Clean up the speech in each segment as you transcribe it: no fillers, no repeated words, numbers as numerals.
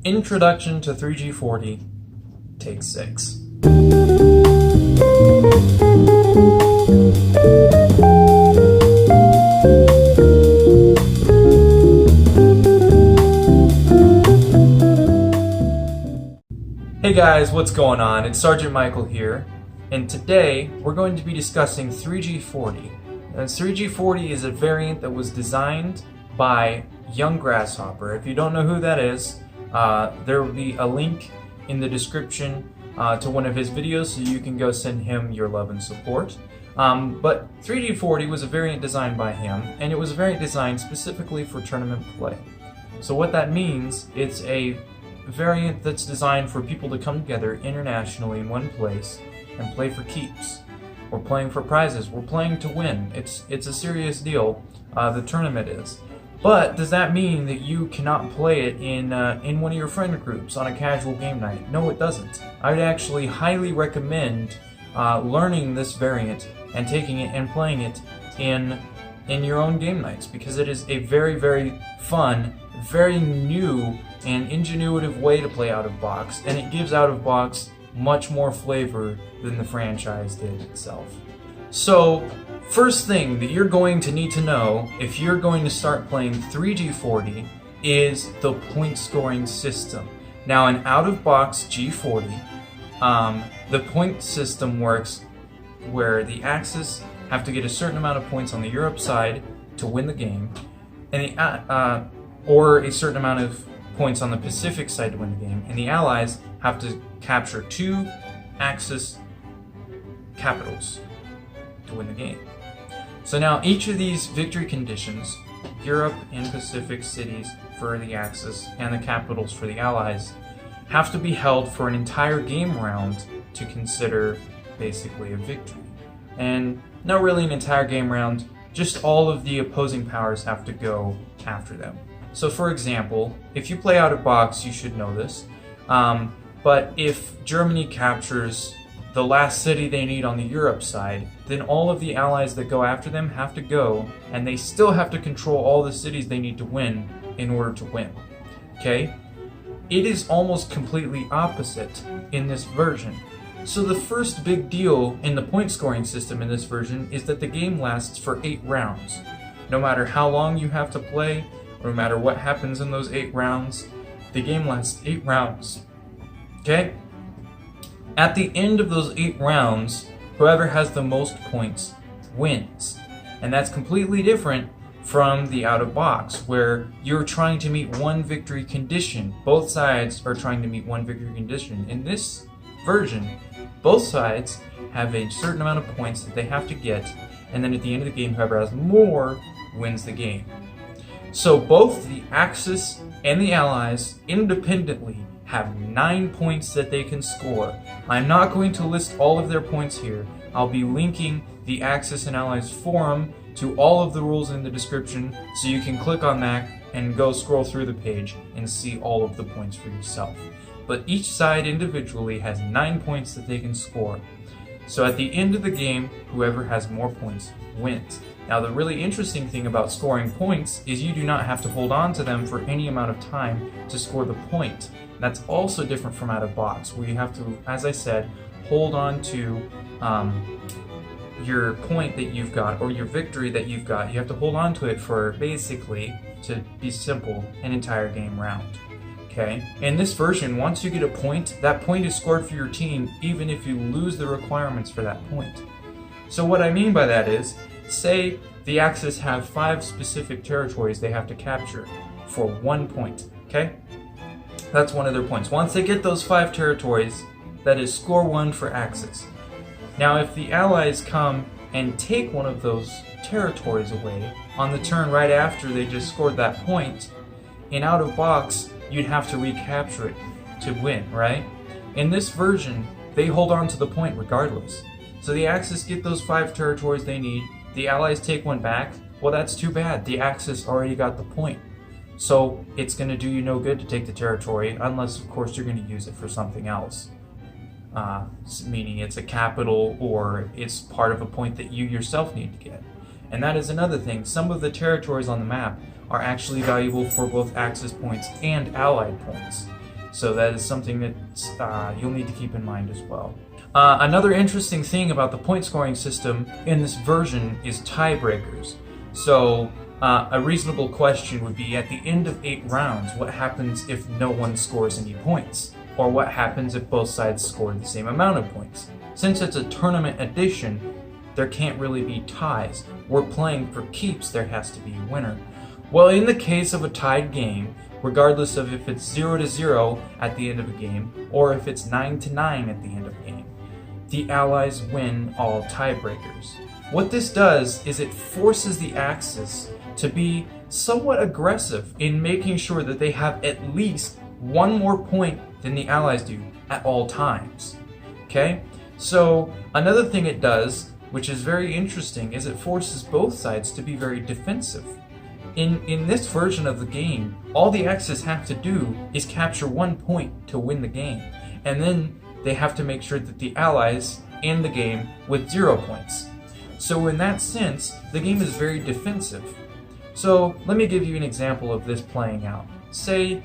Introduction to 3G40, Take 6. Hey guys, what's going on? It's Sergeant Michael here, and today we're going to be discussing 3G40. And 3G40 is a variant that was designed by Young Grasshopper. If you don't know who that is, there will be a link in the description to one of his videos, so you can go send him your love and support. But 3G40 was a variant designed by him, and it was a variant designed specifically for tournament play. So what that means, it's a variant that's designed for people to come together internationally in one place and play for keeps. We're playing for prizes. We're playing to win. It's a serious deal. The tournament is. But does that mean that you cannot play it in one of your friend groups on a casual game night? No, it doesn't. I would actually highly recommend learning this variant and taking it and playing it in your own game nights, because it is a very, very fun, very new and ingenuitive way to play out of box, and it gives out of box much more flavor than the franchise did itself. So, first thing that you're going to need to know if you're going to start playing 3G40 is the point scoring system. Now, in out of box G40, the point system works where the Axis have to get a certain amount of points on the Europe side to win the game, and or a certain amount of points on the Pacific side to win the game, and the Allies have to capture 2 Axis capitals to win the game. So now each of these victory conditions, Europe and Pacific cities for the Axis and the capitals for the Allies, have to be held for an entire game round to consider basically a victory. And not really an entire game round, just all of the opposing powers have to go after them. So for example, if you play out of box, you should know this, but if Germany captures the last city they need on the Europe side, then all of the allies that go after them have to go, and they still have to control all the cities they need to win in order to win. Okay? It is almost completely opposite in this version. So the first big deal in the point scoring system in this version is that the game lasts for 8 rounds. No matter how long you have to play, or no matter what happens in those 8 rounds, the game lasts 8 rounds. Okay? At the end of those 8 rounds, whoever has the most points wins. And that's completely different from the out of box, where you're trying to meet one victory condition. Both sides are trying to meet one victory condition. In this version, both sides have a certain amount of points that they have to get, and then at the end of the game, whoever has more wins the game. So both the Axis and the Allies independently have 9 points that they can score. I'm not going to list all of their points here. I'll be linking the Axis and Allies forum to all of the rules in the description, so you can click on that and go scroll through the page and see all of the points for yourself. But each side individually has 9 points that they can score. So at the end of the game, whoever has more points wins. Now the really interesting thing about scoring points is you do not have to hold on to them for any amount of time to score the point. That's also different from out of box, where you have to, as I said, hold on to your point that you've got, or your victory that you've got. You have to hold on to it for, basically, to be simple, an entire game round. Okay? In this version, once you get a point, that point is scored for your team even if you lose the requirements for that point. So what I mean by that is, say the Axis have 5 specific territories they have to capture for 1 point. Okay? That's one of their points. Once they get those 5 territories, that is score 1 for Axis. Now if the Allies come and take one of those territories away on the turn right after they just scored that point, in out of box, you'd have to recapture it to win, right? In this version, they hold on to the point regardless. So the Axis get those 5 territories they need, the Allies take one back, well that's too bad, the Axis already got the point. So it's going to do you no good to take the territory, unless of course you're going to use it for something else. Meaning it's a capital, or it's part of a point that you yourself need to get. And that is another thing, some of the territories on the map are actually valuable for both Axis points and Allied points. So that is something that you'll need to keep in mind as well. Another interesting thing about the point scoring system in this version is tiebreakers. So a reasonable question would be, at the end of 8 rounds, what happens if no one scores any points? Or what happens if both sides score the same amount of points? Since it's a tournament edition, there can't really be ties. We're playing for keeps, there has to be a winner. Well, in the case of a tied game, regardless of if it's 0-0 at the end of a game, or if it's 9-9 at the end of a game, the Allies win all tiebreakers. What this does is it forces the Axis to be somewhat aggressive in making sure that they have at least one more point than the Allies do at all times. Okay? So another thing it does, which is very interesting, is it forces both sides to be very defensive. In this version of the game, all the Axis have to do is capture 1 point to win the game, and then they have to make sure that the Allies end the game with 0 points. So in that sense, the game is very defensive. So let me give you an example of this playing out. Say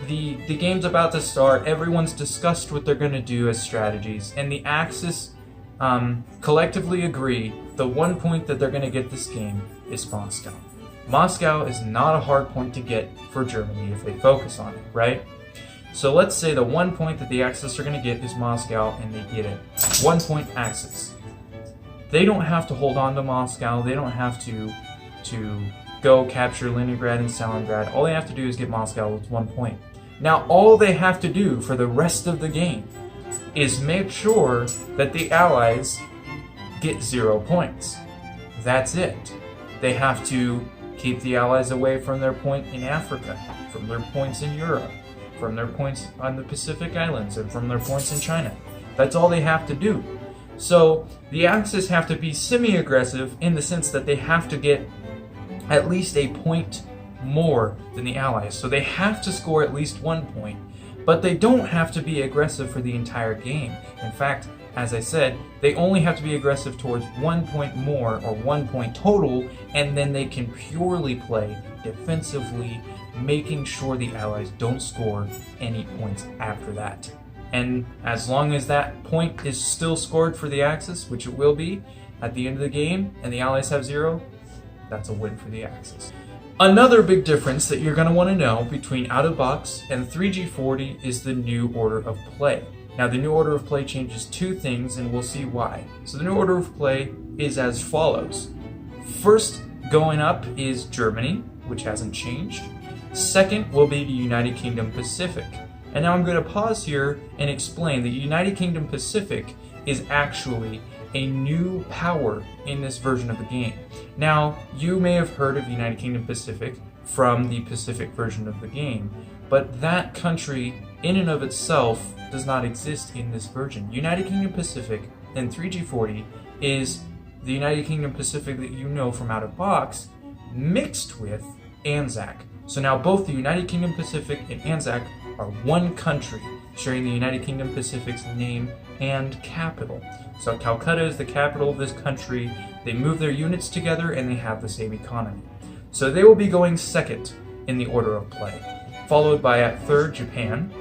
the game's about to start, everyone's discussed what they're going to do as strategies, and the Axis collectively agree the 1 point that they're going to get this game is Moscow. Moscow is not a hard point to get for Germany if they focus on it, right? So let's say the 1 point that the Axis are going to get is Moscow, and they get it. 1 point Axis. They don't have to hold on to Moscow. They don't have to go capture Leningrad and Stalingrad. All they have to do is get Moscow with 1 point. Now, all they have to do for the rest of the game is make sure that the Allies get 0 points. That's it. They have to keep the Allies away from their point in Africa, from their points in Europe, from their points on the Pacific Islands, and from their points in China. That's all they have to do. So the Axis have to be semi-aggressive in the sense that they have to get at least a point more than the Allies. So they have to score at least 1 point, but they don't have to be aggressive for the entire game. In fact, as I said, they only have to be aggressive towards 1 point more, or 1 point total, and then they can purely play defensively, making sure the Allies don't score any points after that. And as long as that point is still scored for the Axis, which it will be at the end of the game, and the Allies have 0, that's a win for the Axis. Another big difference that you're going to want to know between out-of-box and 3G40 is the new order of play. Now, the new order of play changes 2 things, and we'll see why. So the new order of play is as follows. First going up is Germany, which hasn't changed. Second will be the United Kingdom Pacific. And now I'm going to pause here and explain that United Kingdom Pacific is actually a new power in this version of the game. Now, you may have heard of United Kingdom Pacific from the Pacific version of the game, but that country in and of itself does not exist in this version. United Kingdom Pacific in 3G40 is the United Kingdom Pacific that you know from out of box mixed with Anzac. So now both the United Kingdom Pacific and Anzac are one country, sharing the United Kingdom Pacific's name and capital. So Calcutta is the capital of this country. They move their units together and they have the same economy. So they will be going second in the order of play, followed by at third, Japan.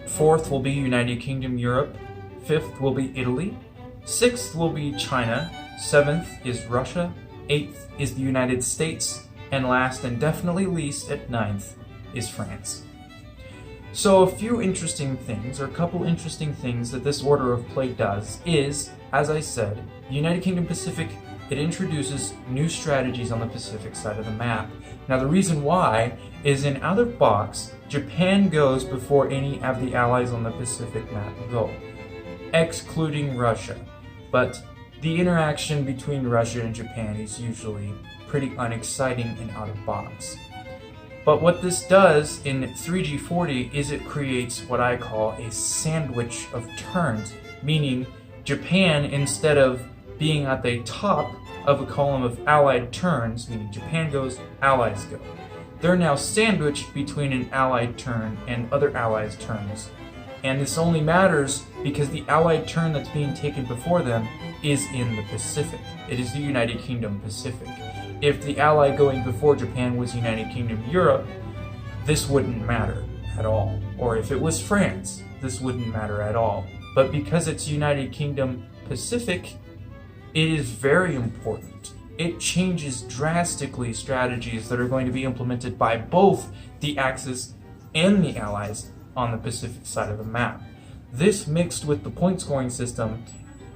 Fourth will be United Kingdom Europe. Fifth will be Italy. Sixth will be China. Seventh is Russia. Eighth is the United States. And last and definitely least, at ninth, is France. So a few interesting things, or a couple interesting things that this order of play does is, as I said, the United Kingdom Pacific, it introduces new strategies on the Pacific side of the map. Now the reason why is in out of box, Japan goes before any of the allies on the Pacific map go, excluding Russia. But the interaction between Russia and Japan is usually pretty unexciting and out of box. But what this does in 3G40 is it creates what I call a sandwich of turns, meaning Japan, instead of being at the top of a column of allied turns, meaning Japan goes, allies go. They're now sandwiched between an allied turn and other allies' turns. And this only matters because the allied turn that's being taken before them is in the Pacific. It is the United Kingdom Pacific. If the ally going before Japan was United Kingdom Europe, this wouldn't matter. at all. Or if it was France, this wouldn't matter at all. But because it's United Kingdom Pacific, it is very important. It changes drastically strategies that are going to be implemented by both the Axis and the Allies on the Pacific side of the map. This mixed with the point scoring system,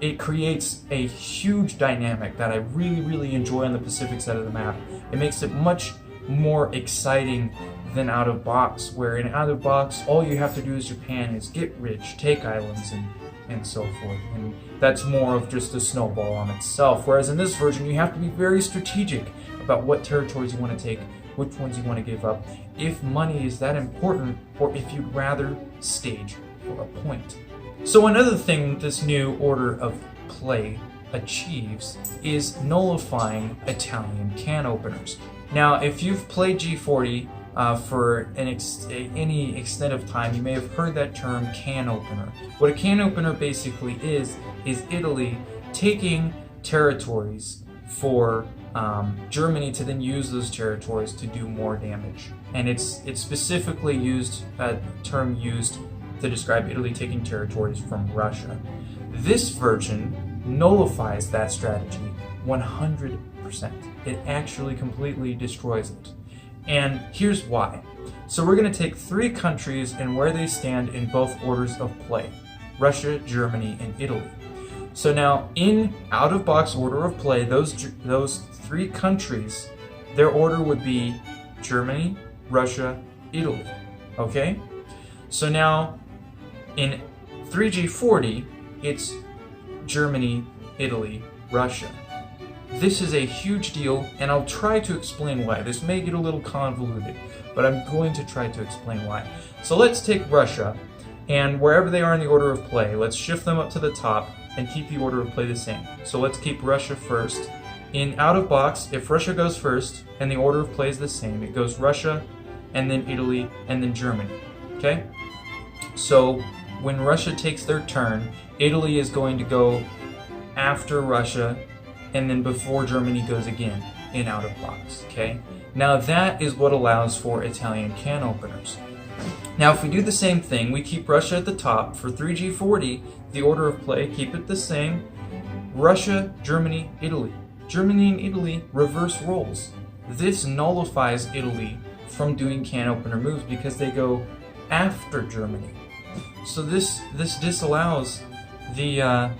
it creates a huge dynamic that I really enjoy on the Pacific side of the map. It makes it much more exciting than out of box, where in out of box all you have to do as Japan is get rich, take islands, and so forth, and that's more of just a snowball on itself. Whereas in this version you have to be very strategic about what territories you want to take, which ones you want to give up, if money is that important, or if you'd rather stage for a point. So another thing this new order of play achieves is nullifying Italian can openers. Now, if you've played G40 for any extent of time, you may have heard that term can opener. What a can opener basically is Italy taking territories for Germany to then use those territories to do more damage. And it's specifically a term used to describe Italy taking territories from Russia. This version nullifies that strategy 100%. It actually completely destroys it. And here's why. So we're going to take 3 countries and where they stand in both orders of play: Russia, Germany, and Italy. So now in out-of-box order of play, those 3 countries, their order would be Germany, Russia, Italy. Okay? So now in 3G40, it's Germany, Italy, Russia. This is a huge deal, and I'll try to explain why. This may get a little convoluted, but I'm going to try to explain why. So let's take Russia, and wherever they are in the order of play, let's shift them up to the top and keep the order of play the same. So let's keep Russia first. In out of box, if Russia goes first and the order of play is the same, it goes Russia, and then Italy, and then Germany. Okay? So when Russia takes their turn, Italy is going to go after Russia, and then before Germany goes again in out of box. Okay? Now that is what allows for Italian can openers. Now if we do the same thing, we keep Russia at the top. For 3G40, the order of play, keep it the same. Russia, Germany, Italy. Germany and Italy reverse roles. This nullifies Italy from doing can opener moves because they go after Germany. So this disallows the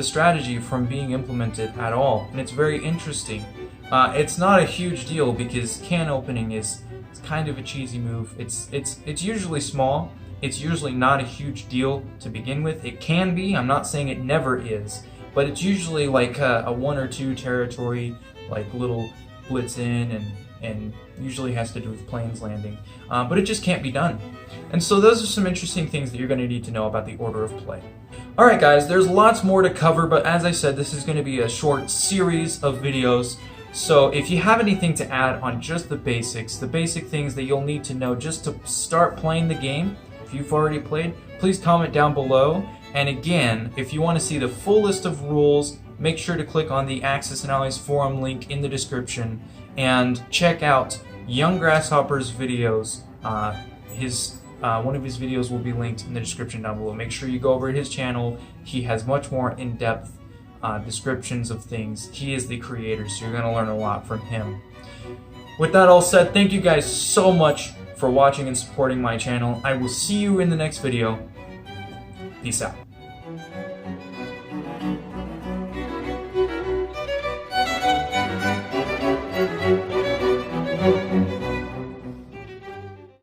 strategy from being implemented at all, and it's very interesting. It's not a huge deal because can opening is kind of a cheesy move. It's usually small. It's usually not a huge deal to begin with. It can be. I'm not saying it never is, but it's usually like a 1 or 2 territory, like little blitz in, and usually has to do with planes landing. But it just can't be done. And so those are some interesting things that you're going to need to know about the order of play. Alright guys, there's lots more to cover, but as I said, this is going to be a short series of videos. So if you have anything to add on just the basics, the basic things that you'll need to know just to start playing the game, if you've already played, please comment down below. And again, if you want to see the full list of rules, make sure to click on the Axis and Allies forum link in the description and check out Young Grasshopper's videos. One of his videos will be linked in the description down below. Make sure you go over to his channel. He has much more in-depth descriptions of things. He is the creator, so you're going to learn a lot from him. With that all said, thank you guys so much for watching and supporting my channel. I will see you in the next video. Peace out.